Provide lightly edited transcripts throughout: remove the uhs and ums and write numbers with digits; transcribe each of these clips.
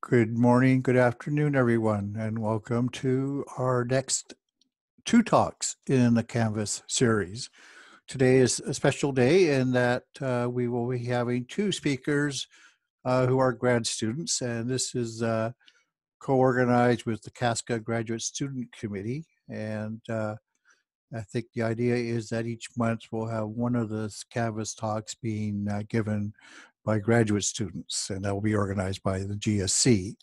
Good morning, good afternoon, everyone, and welcome to our next two talks in the Canvas series. Today is a special day in that we will be having two speakers who are grad students, and this is co-organized with the Casca Graduate Student Committee. And I think the idea is that each month we'll have one of the Canvas talks being given by graduate students, and that will be organized by the GSC.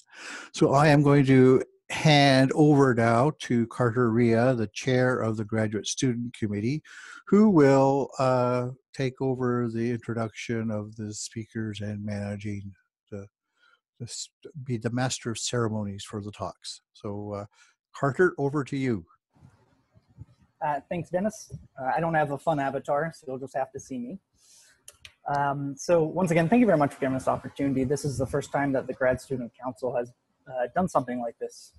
So I am going to hand over now to Carter Ria, the chair of the Graduate Student Committee, who will take over the introduction of the speakers and managing be the master of ceremonies for the talks. So Carter, over to you. Thanks, Dennis. I don't have a fun avatar, so you'll just have to see me. So once again, thank you very much for giving us the opportunity. This is the first time that the Grad Student Council has done something like this.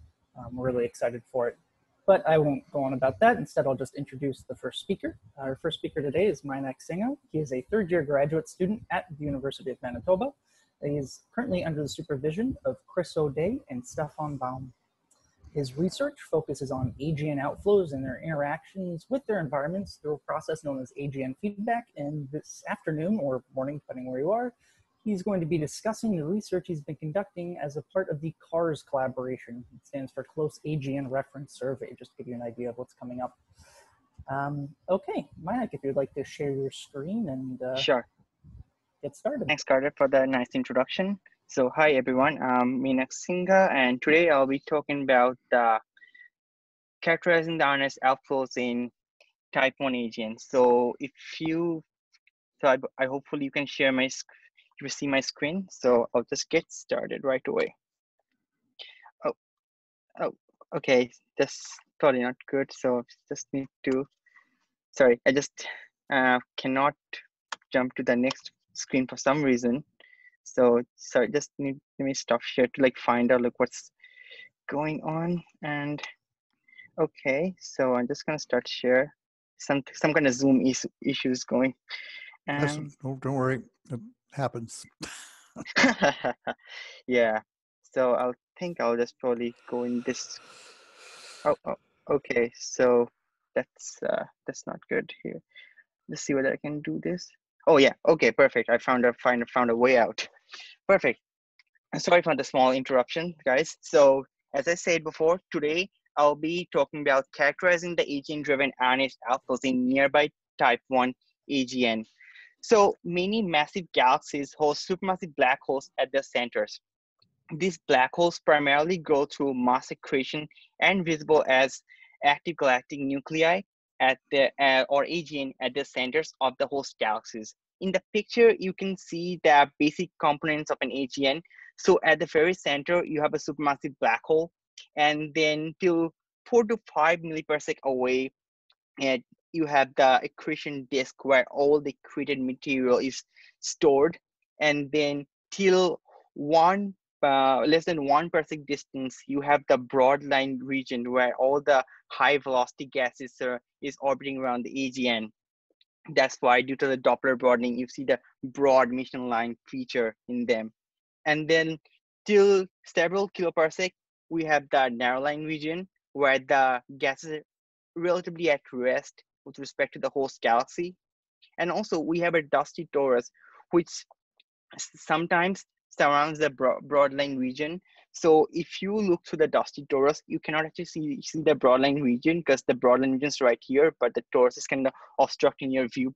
We're really excited for it. But I won't go on about that. Instead, I'll just introduce the first speaker. Our first speaker today is Mainak Singha. He is a third-year graduate student at the University of Manitoba. He is currently under the supervision of Chris O'Day and Stefan Baum. His research focuses on AGN outflows and their interactions with their environments through a process known as AGN feedback. And this afternoon or morning, depending where you are, he's going to be discussing the research he's been conducting as a part of the CARS collaboration. It stands for Close AGN Reference Survey, just to give you an idea of what's coming up. Okay, Mike, if you'd like to share your screen and Sure. Get started. Thanks, Carter, for the nice introduction. So hi, everyone. I'm Mainak Singha, and today I'll be talking about characterizing the ionized outflows in type 1 AGN. So I hopefully you can share you see my screen. So I'll just get started right away. Oh, okay. That's probably not good. So just need to, sorry, I just cannot jump to the next screen for some reason. So sorry, let me stop here to find out what's going on. And okay, so I'm just gonna start share some kind of Zoom issues going. Don't worry, it happens. Yeah, so I'll just probably go in this. Oh, okay, so that's not good here. Let's see whether I can do this. Oh yeah, okay, perfect. I found a way out. Perfect. Sorry for the small interruption, guys. So as I said before, today I'll be talking about characterizing the AGN-driven ionized outflows in nearby type 1 AGN. So many massive galaxies host supermassive black holes at their centers. These black holes primarily grow through mass accretion and visible as active galactic nuclei at the or AGN at the centers of the host galaxies. In the picture, you can see the basic components of an AGN. So at the very center, you have a supermassive black hole, and then till 4 to 5 milliparsec away, and you have the accretion disk where all the accreted material is stored, and then till less than 1 parsec distance, you have the broad line region where all the high velocity gases is orbiting around the AGN. That's why, due to the Doppler broadening, you see the broad mission line feature in them. And then till several kiloparsec, we have the narrow line region where the gases are relatively at rest with respect to the host galaxy. And also we have a dusty torus, which sometimes surrounds the broadline region. So if you look through the dusty torus, you cannot actually see the broadline region because the broadline region is right here, but the torus is kind of obstructing your view.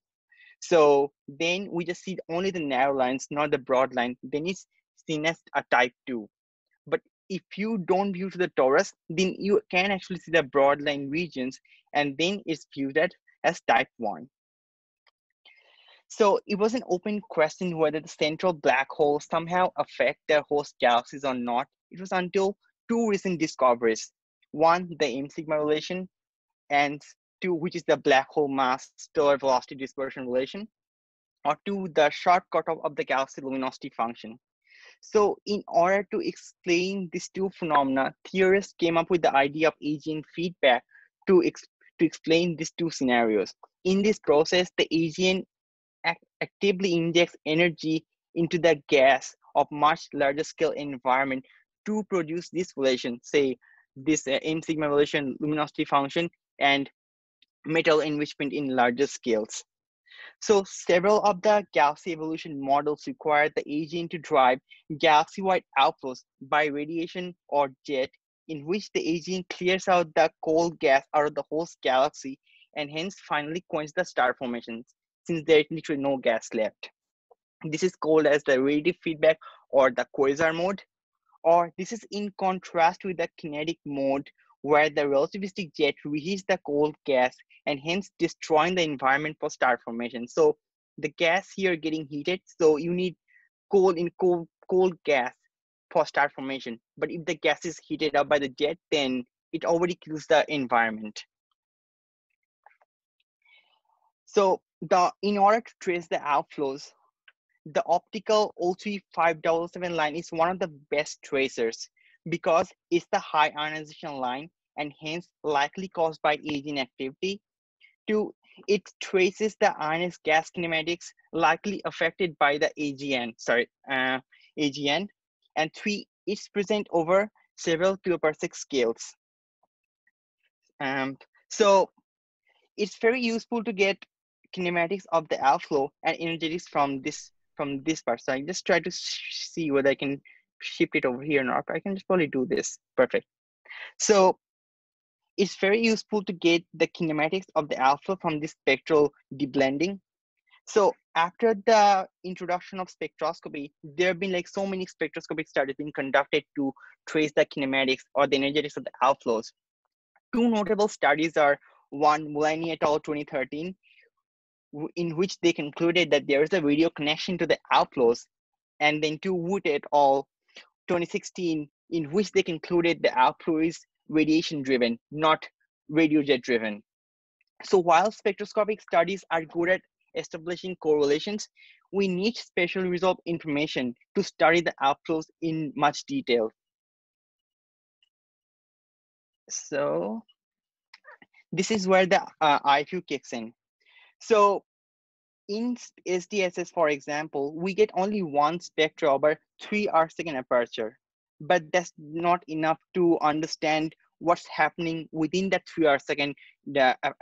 So then we just see only the narrow lines, not the broad line. Then it's seen as a type 2. But if you don't view to the torus, then you can actually see the broadline regions, and then it's viewed as type 1. So it was an open question whether the central black holes somehow affect their host galaxies or not. It was until two recent discoveries. One, the M sigma relation, and two, which is the black hole mass stellar velocity dispersion relation, or two, the shortcut of the galaxy luminosity function. So in order to explain these two phenomena, theorists came up with the idea of AGN feedback to explain these two scenarios. In this process, the AGN actively injects energy into the gas of much larger scale environment to produce this relation, say this M sigma relation, luminosity function, and metal enrichment in larger scales. So several of the galaxy evolution models require the AGN to drive galaxy-wide outflows by radiation or jet, in which the AGN clears out the cold gas out of the host galaxy and hence finally quenches the star formations, since there is literally no gas left. This is called as the radiative feedback or the quasar mode, or this is in contrast with the kinetic mode where the relativistic jet reheats the cold gas and hence destroying the environment for star formation. So the gas here getting heated, so you need cold gas for star formation. But if the gas is heated up by the jet, then it already kills the environment. So in order to trace the outflows, the optical O3507 line is one of the best tracers because it's the high ionization line and hence likely caused by AGN activity. Two, it traces the ionized gas kinematics likely affected by the AGN. And three, it's present over several kiloparsec scales. So it's very useful to get kinematics of the outflow and energetics from this part. So I just try to see whether I can shift it over here or not. I can just probably do this. Perfect. So it's very useful to get the kinematics of the outflow from this spectral deblending. So after the introduction of spectroscopy, there have been like so many spectroscopic studies being conducted to trace the kinematics or the energetics of the outflows. Two notable studies are one, Mulani et al. 2013, in which they concluded that there is a radio connection to the outflows, and then two, Wood et al. 2016, in which they concluded the outflow is radiation driven, not radiojet driven. So while spectroscopic studies are good at establishing correlations, we need spatial resolved information to study the outflows in much detail. So this is where the IFU kicks in. So in SDSS, for example, we get only one spectra over 3 arcsecond aperture, but that's not enough to understand what's happening within that 3 arcsecond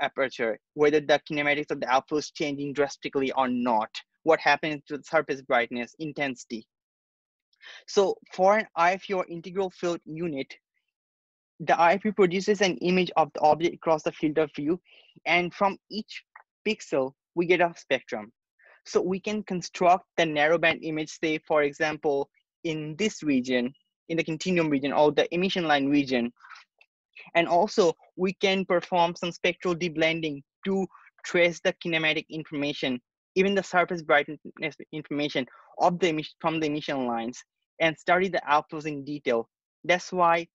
aperture, whether the kinematics of the outflow is changing drastically or not, what happens to the surface brightness, intensity. So for an IFU or integral field unit, the IFU produces an image of the object across the field of view, and from each pixel, we get a spectrum. So we can construct the narrowband image, say, for example, in this region, in the continuum region or the emission line region. And also we can perform some spectral deblending to trace the kinematic information, even the surface brightness information of the emission, from the emission lines, and study the outflows in detail. That's why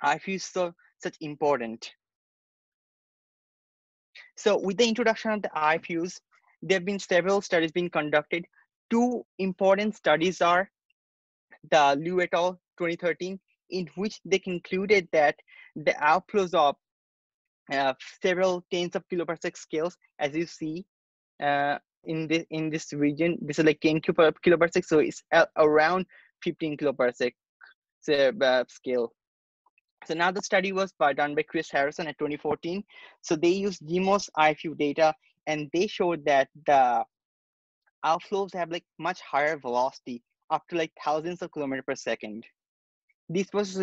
IFU is such important. So with the introduction of the IFUs, there have been several studies being conducted. Two important studies are the Liu et al. 2013, in which they concluded that the outflows of several tens of kiloparsec scales, as you see in this region, this is like 10 kiloparsec, so it's around 15 kiloparsec scale. So now the study was done by Chris Harrison at 2014. So they used GMOS IFU data, and they showed that the outflows have like much higher velocity, up to like thousands of kilometers per second. This was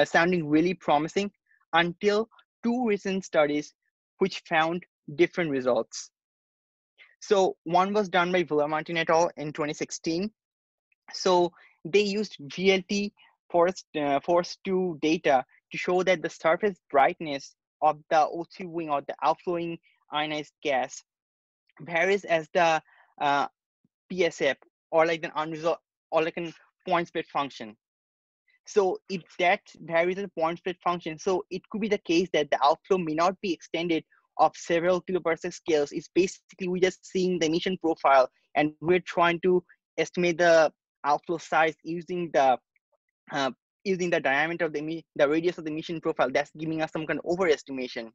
sounding really promising until two recent studies which found different results. So one was done by Vila Martinet et al. In 2016. So they used VLT force 2 data to show that the surface brightness of the O3 wing or the outflowing ionized gas varies as the PSF, or like an unresolved, or like a point split function. So if that varies as a point split function, so it could be the case that the outflow may not be extended of several kiloparsec scales. It's basically we're just seeing the emission profile, and we're trying to estimate the outflow size using the diameter of the radius of the emission profile. That's giving us some kind of overestimation.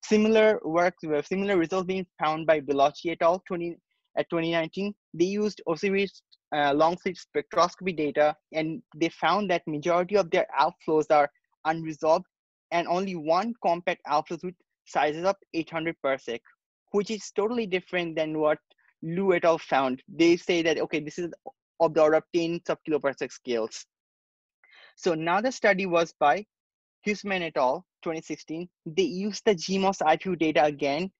Similar results being found by Veloci et al. 2019. They used Osiris long slit spectroscopy data, and they found that majority of their outflows are unresolved, and only one compact outflows with sizes of 800 parsec, which is totally different than what Lu et al. Found. They say that, okay, this is of the order of tens of kiloparsec scales. So now the study was by Huisman et al. 2016. They used the GMOS IPU data again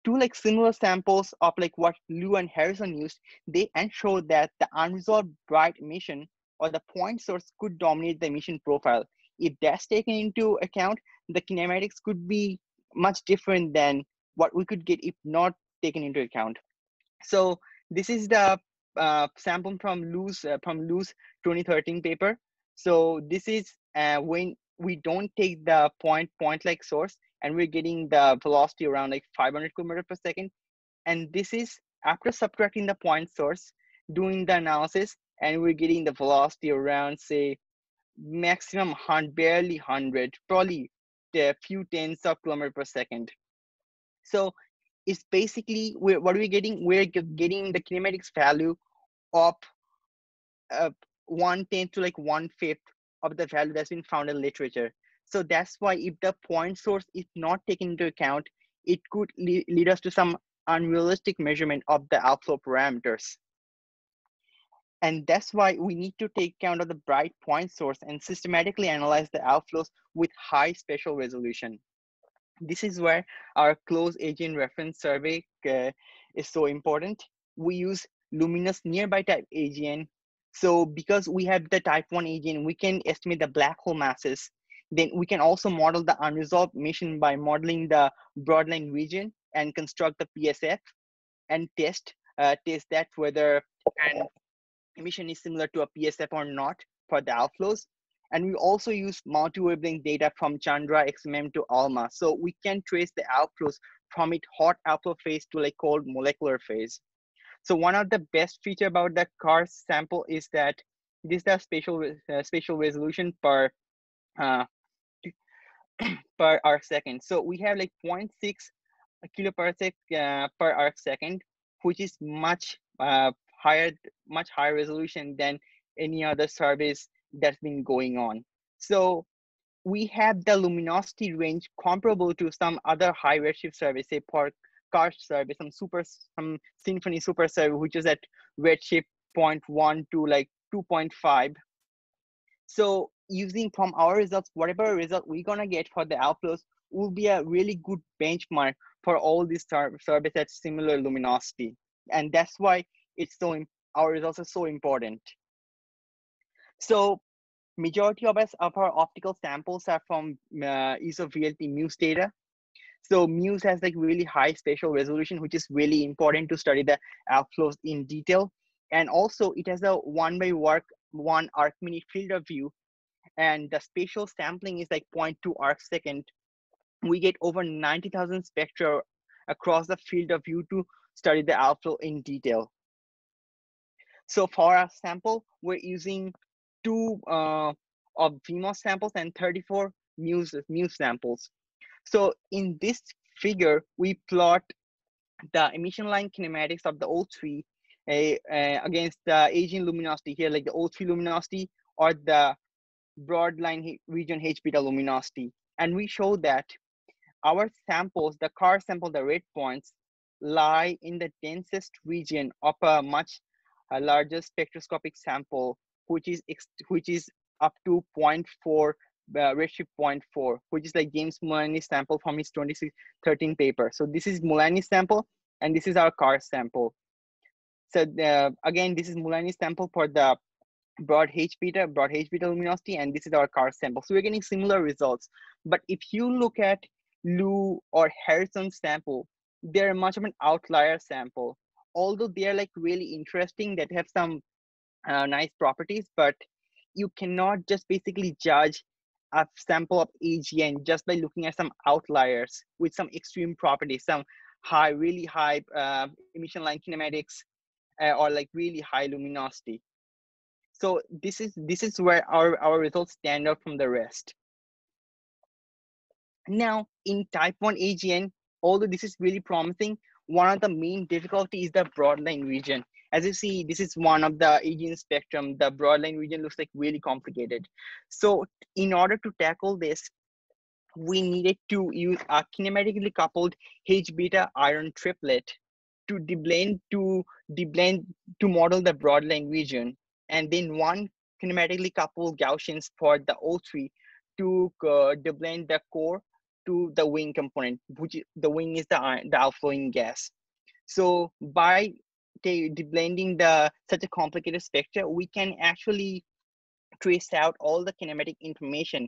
to like similar samples of like what Liu and Harrison used, and showed that the unresolved bright emission or the point source could dominate the emission profile. If that's taken into account, the kinematics could be much different than what we could get if not taken into account. So this is the sample from Liu's 2013 paper. So this is when we don't take the point-like source, and we're getting the velocity around like 500 kilometers per second. And this is after subtracting the point source, doing the analysis, and we're getting the velocity around, say, maximum barely 100, probably a few tens of kilometers per second. So it's basically, what are we getting? We're getting the kinematics value of 1/10 to like 1/5 of the value that's been found in literature. So that's why if the point source is not taken into account, it could lead us to some unrealistic measurement of the outflow parameters. And that's why we need to take account of the bright point source and systematically analyze the outflows with high spatial resolution. This is where our close AGN reference survey is so important. We use luminous nearby type AGN. So because we have the type 1 AGN, we can estimate the black hole masses. Then we can also model the unresolved emission by modeling the broadline region and construct the PSF and test that whether an emission is similar to a PSF or not for the outflows. And we also use multi-wavelength data from Chandra, XMM to ALMA. So we can trace the outflows from its hot outflow phase to like cold molecular phase. So one of the best feature about the car sample is that this is spatial resolution per arc second. So we have like 0.6 kiloparsec per arc second, which is much higher resolution than any other surveys that's been going on. So we have the luminosity range comparable to some other high redshift surveys, say for CARS survey, some Symphony super survey, which is at redshift 0.1 to like 2.5. So using from our results, whatever result we're gonna get for the outflows will be a really good benchmark for all these surveys at similar luminosity. And that's why our results are so important. So majority of our optical samples are from use of VLT Muse data. So Muse has like really high spatial resolution, which is really important to study the outflows in detail. And also it has a 1/1 arc minute field of view, and the spatial sampling is like 0.2 arc second. We get over 90,000 spectra across the field of view to study the outflow in detail. So for our sample, we're using 2 of VMOS samples and 34 Muse samples. So in this figure, we plot the emission line kinematics of the O3 against the AGN luminosity here, like the O3 luminosity or the broad line region H beta luminosity. And we show that our samples, the car sample, the red points, lie in the densest region of a much larger spectroscopic sample, which is up to 0.4 redshift 0.4, which is like James Mullaney's sample from his 2013 paper. So this is Mullaney's sample, and this is our car sample. So again, this is Mullaney's sample for the broad H beta luminosity, and this is our car sample. So we're getting similar results. But if you look at Liu or Harrison's sample, they're much of an outlier sample. Although they're like really interesting, that have some nice properties, but you cannot just basically judge a sample of AGN just by looking at some outliers with some extreme properties, some really high emission line kinematics or like really high luminosity. So this is where our results stand out from the rest. Now in type 1 AGN, although this is really promising, one of the main difficulty is the broadline region. As you see, this is one of the AGN spectrum. The broadline region looks like really complicated. So in order to tackle this, we needed to use a kinematically coupled H-beta iron triplet to deblend to model the broadline region, and then one kinematically coupled Gaussians for the O3 to deblend the core to the wing component, which the wing is the outflowing gas. So by deblending such a complicated spectra, we can actually trace out all the kinematic information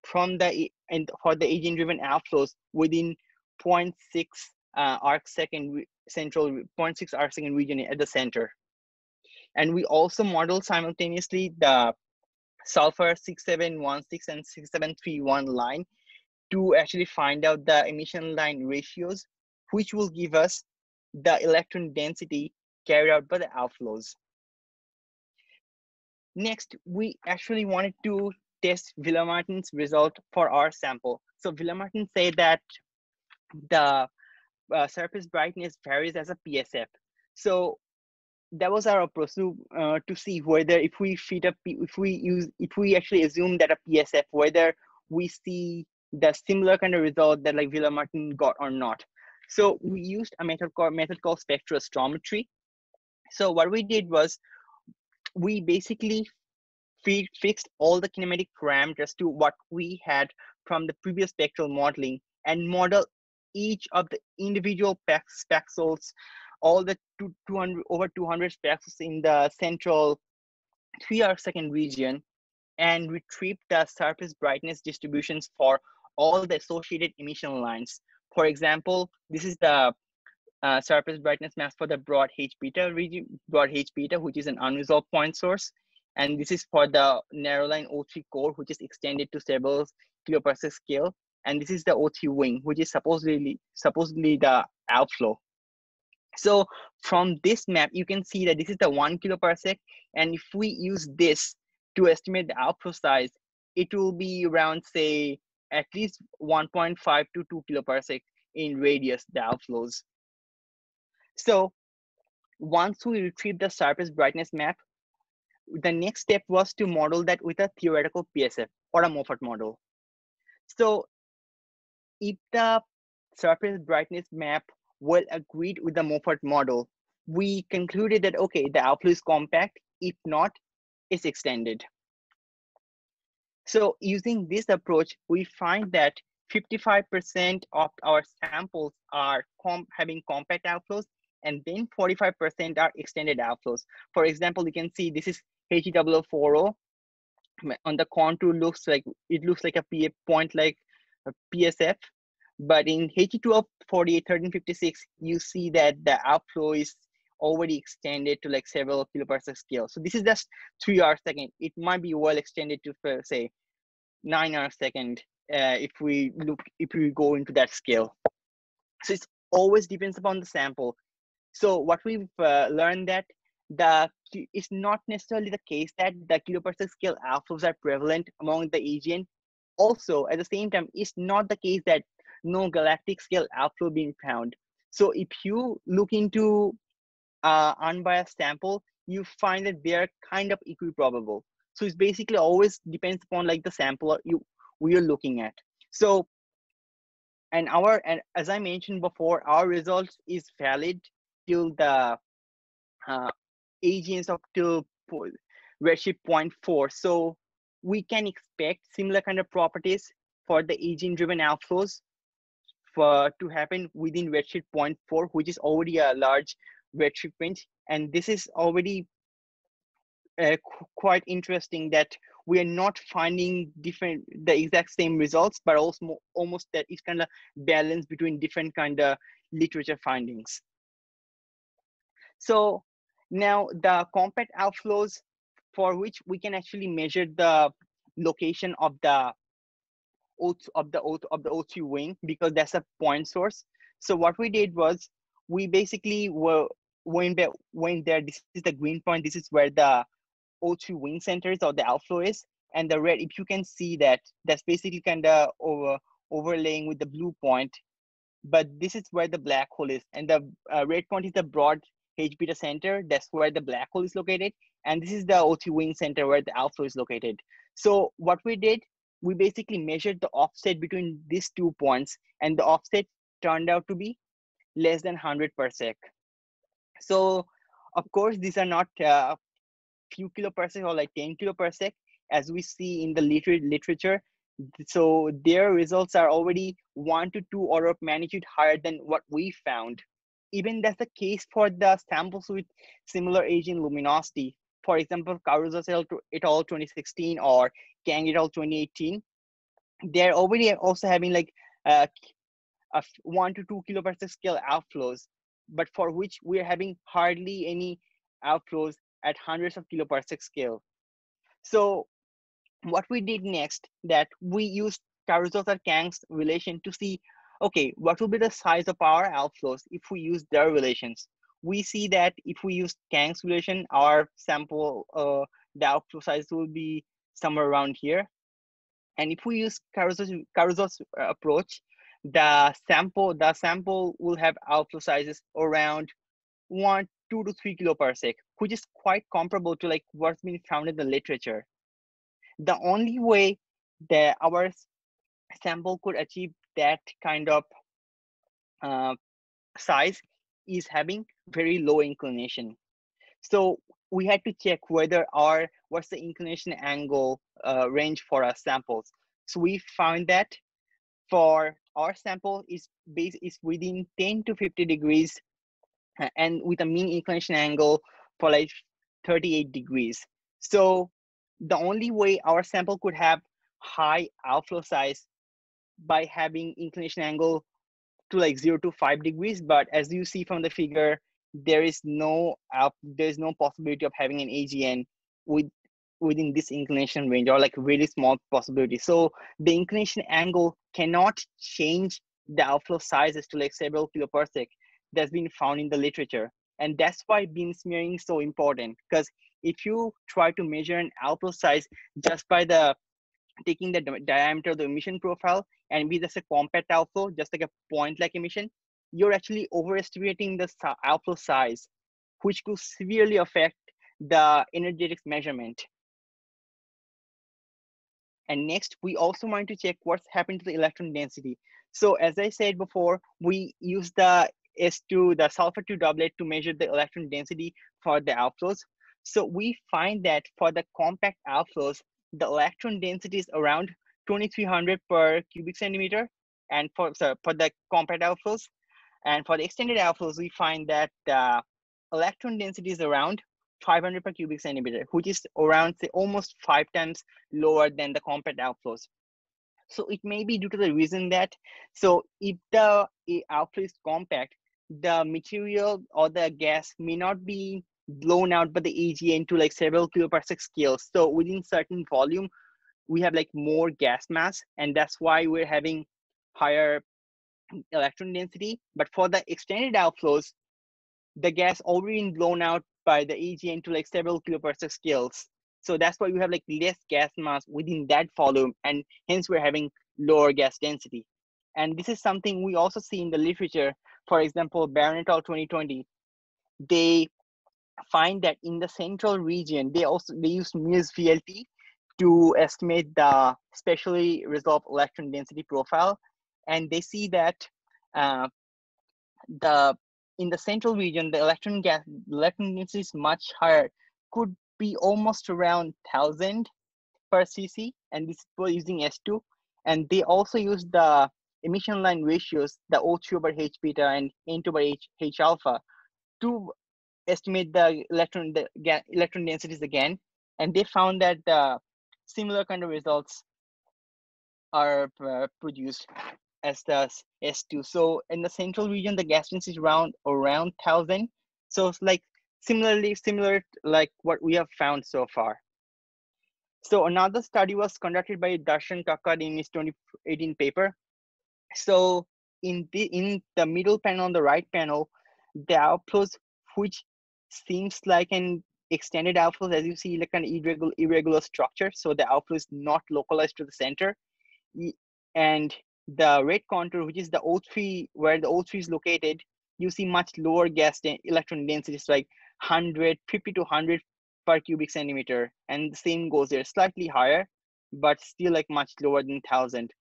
from for the AGN driven outflows within 0.6 arc second central 0.6 arc second region at the center. And we also model simultaneously the sulfur 6716 and 6731 line to actually find out the emission line ratios, which will give us the electron density carried out by the outflows. Next, we actually wanted to test Vila Martinet's result for our sample. So Vila Martinet said that the surface brightness varies as a PSF. So that was our approach to see whether if we actually assume that a PSF, whether we see the similar kind of result that like Vila Martinet got or not. So we used a method called spectroastrometry. So what we did was we basically fixed all the kinematic parameters to what we had from the previous spectral modeling and model each of the individual spaxels, all the 200 over 200 spaxels in the central 3 arc second region, and retrieve the surface brightness distributions for all the associated emission lines. For example, this is the surface brightness maps for the broad H-beta region, which is an unresolved point source. And this is for the narrow line O3 core, which is extended to several kiloparsec scale. And this is the O3 wing, which is supposedly the outflow. So from this map, you can see that this is the 1 kiloparsec. And if we use this to estimate the outflow size, it will be around, say, at least 1.5 to 2 kiloparsec in radius, the outflows. So once we retrieve the surface brightness map, the next step was to model that with a theoretical PSF or a Moffat model. So if the surface brightness map well agreed with the Moffat model, we concluded that, okay, the outflow is compact. If not, it's extended. So using this approach, we find that 55% of our samples are having compact outflows, and then 45% are extended outflows. For example, you can see this is HE0040. On the contour looks like a point like a PSF, but in HE1248-1356, you see that the outflow is already extended to like several kiloparsec scale. So this is just 3 arc second. It might be well extended to say 9 arc second if we go into that scale. So it always depends upon the sample. So what we've learned that it's not necessarily the case that the kiloparsec scale outflows are prevalent among the AGN. Also, at the same time, it's not the case that no galactic scale outflow being found. So if you look into unbiased sample, you find that they're kind of equiprobable. So it's basically always depends upon like the sample we are looking at. So and as I mentioned before, our results is valid till the AGNs up till redshift 0.4. So we can expect similar kind of properties for the AGN driven outflows to happen within redshift 0.4, which is already a large redshift range. And this is already quite interesting that we are not finding the exact same results, but also almost that it's kind of balance between different kind of literature findings. So now the compact outflows, for which we can actually measure the location of the O3 wing, because that's a point source. So what we did was we basically went there. This is the green point. This is where the O3 wing center is, or the outflow is, and the red, if you can see that, that's basically kind of overlaying with the blue point. But this is where the black hole is, and the red point is the broad H beta center, that's where the black hole is located. And this is the O3 wing center where the outflow is located. So what we did, we basically measured the offset between these 2 points, and the offset turned out to be less than 100 parsec. So of course, these are not few kiloparsec or like 10 kiloparsec as we see in the literature. So their results are already 1 to 2 order of magnitude higher than what we found. Even that's the case for the samples with similar AGN luminosity. For example, Caruso et al. 2016 or Kang et al. 2018. They're already also having like a 1 to 2 kiloparsec scale outflows, but for which we're having hardly any outflows at hundreds of kiloparsec scale. So what we did next, that we used Caruso's or Kang's relation to see, okay, what will be the size of our outflows if we use their relations. We see that if we use Kang's relation, our sample, the outflow size will be somewhere around here. And if we use Caruso's approach, the sample will have outflow sizes around 2 to 3 kiloparsec, which is quite comparable to like what's been found in the literature. The only way that our sample could achieve that kind of size is having very low inclination. So we had to check whether what's the inclination angle range for our samples. So we found that for our sample is within 10 to 50 degrees and with a mean inclination angle for like 38 degrees. So the only way our sample could have high outflow size by having inclination angle to like 0 to 5 degrees. But as you see from the figure, there's no possibility of having an AGN within this inclination range, or like really small possibility. So the inclination angle cannot change the outflow sizes to like several kiloparsec that's been found in the literature. And that's why beam smearing is so important, because if you try to measure an outflow size just by taking the diameter of the emission profile and be just a compact outflow, just like a point-like emission, you're actually overestimating the outflow size, which could severely affect the energetics measurement. And next, we also want to check what's happened to the electron density. So as I said before, we use the S2, the sulfur 2 doublet, to measure the electron density for the outflows. So we find that for the compact outflows, the electron density is around 2300 per cubic centimeter, and for the compact outflows. And for the extended outflows, we find that the electron density is around 500 per cubic centimeter, which is around, say, almost 5 times lower than the compact outflows. So it may be due to the reason that, so if the outflow is compact, the material or the gas may not be blown out by the AGN to like several kiloparsec scales. So within certain volume, we have like more gas mass, and that's why we're having higher electron density. But for the extended outflows, the gas already blown out by the AGN to like several kiloparsec scales. So that's why we have like less gas mass within that volume, and hence we're having lower gas density. And this is something we also see in the literature. For example, Barron et al. 2020, they find that in the central region, they use MUSE VLT to estimate the specially resolved electron density profile. And they see that in the central region, the electron density is much higher, could be almost around 1000 per cc, and this was using S2. And they also use the emission line ratios, the O3 over H beta and N2 over H alpha, to estimate the electron densities again. And they found that the similar kind of results are produced as the S2. So in the central region, the gas density is around 1000. So it's like similar like what we have found so far. So another study was conducted by Darshan Kakkad in his 2018 paper. So in the middle panel, on the right panel, the outflows, which seems like an extended outflows, as you see, like an irregular structure. So the outflow is not localized to the center. And the red contour, which is the O3, where the O3 is located, you see much lower electron densities, like 50 to 100 per cubic centimeter. And the same goes there, slightly higher, but still like much lower than 1,000.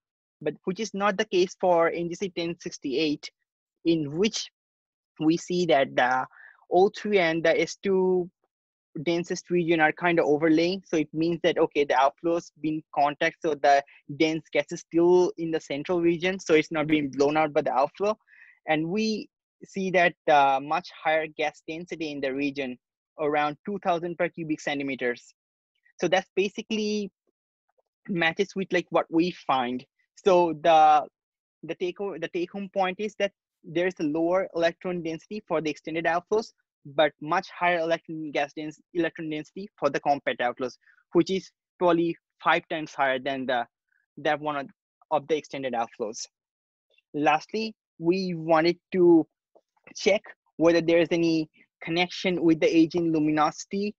But which is not the case for NGC 1068, in which we see that the O3 and the S2 densest region are kind of overlaying. So it means that, okay, the outflows being contact, so the dense gas is still in the central region, so it's not being blown out by the outflow. And we see that much higher gas density in the region, around 2,000 per cubic centimeters. So that's basically matches with like what we find. So the take home point is that there's a lower electron density for the extended outflows, but much higher electron density for the compact outflows, which is probably 5 times higher than that one of the extended outflows. Lastly, we wanted to check whether there's any connection with the AGN luminosity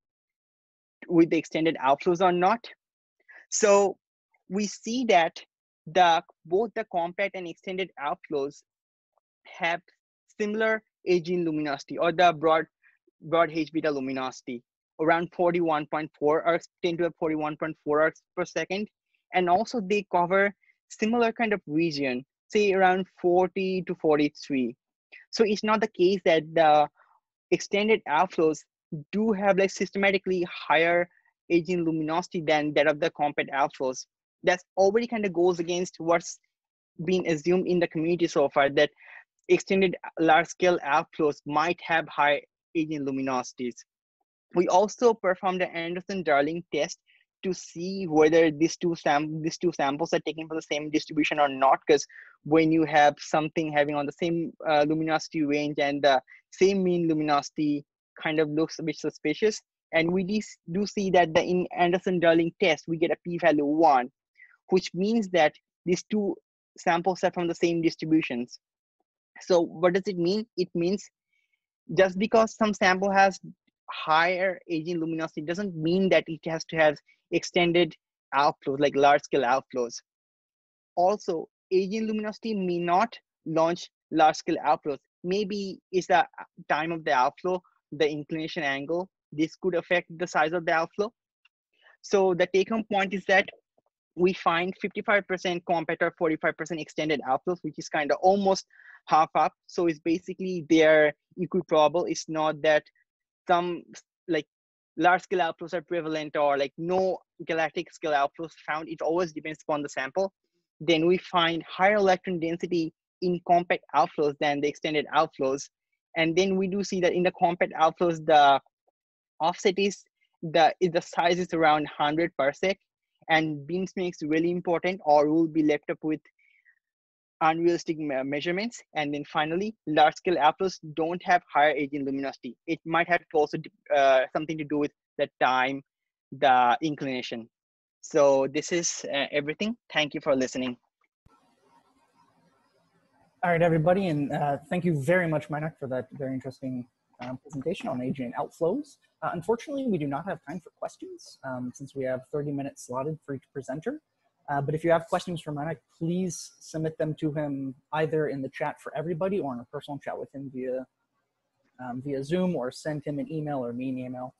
with the extended outflows or not. So we see that both the compact and extended outflows have similar AGN luminosity, or the broad H beta luminosity, around 41.4 arcs, 10 to the 41.4 arcs per second. And also they cover similar kind of region, say around 40 to 43. So it's not the case that the extended outflows do have like systematically higher AGN luminosity than that of the compact outflows. That already kind of goes against what's been assumed in the community so far, that extended large-scale outflows might have high AGN luminosities. We also performed the Anderson-Darling test to see whether these two samples are taken for the same distribution or not, because when you have something having on the same luminosity range and the same mean luminosity, kind of looks a bit suspicious. And we do see that in Anderson-Darling test, we get a p-value 1, which means that these two samples are from the same distributions. So what does it mean? It means just because some sample has higher AGN luminosity doesn't mean that it has to have extended outflows, like large scale outflows. Also, AGN luminosity may not launch large scale outflows. Maybe it's the time of the outflow, the inclination angle. This could affect the size of the outflow. So the take home point is that we find 55% compact or 45% extended outflows, which is kind of almost half up. So it's basically they're equiprobable. It's not that some like large scale outflows are prevalent or like no galactic scale outflows found. It always depends upon the sample. Then we find higher electron density in compact outflows than the extended outflows. And then we do see that in the compact outflows, the offset is the size is around 100 parsec, and beam spin is really important, or we'll be left up with unrealistic measurements. And then finally, large scale outflows don't have higher AGN luminosity. It might have also something to do with the time, the inclination. So this is everything. Thank you for listening. All right, everybody, and thank you very much, Mainak, for that very interesting presentation on AGN outflows. Unfortunately, we do not have time for questions since we have 30 minutes slotted for each presenter. But if you have questions for Mainak, please submit them to him either in the chat for everybody or in a personal chat with him via Zoom, or send him an email or me an email.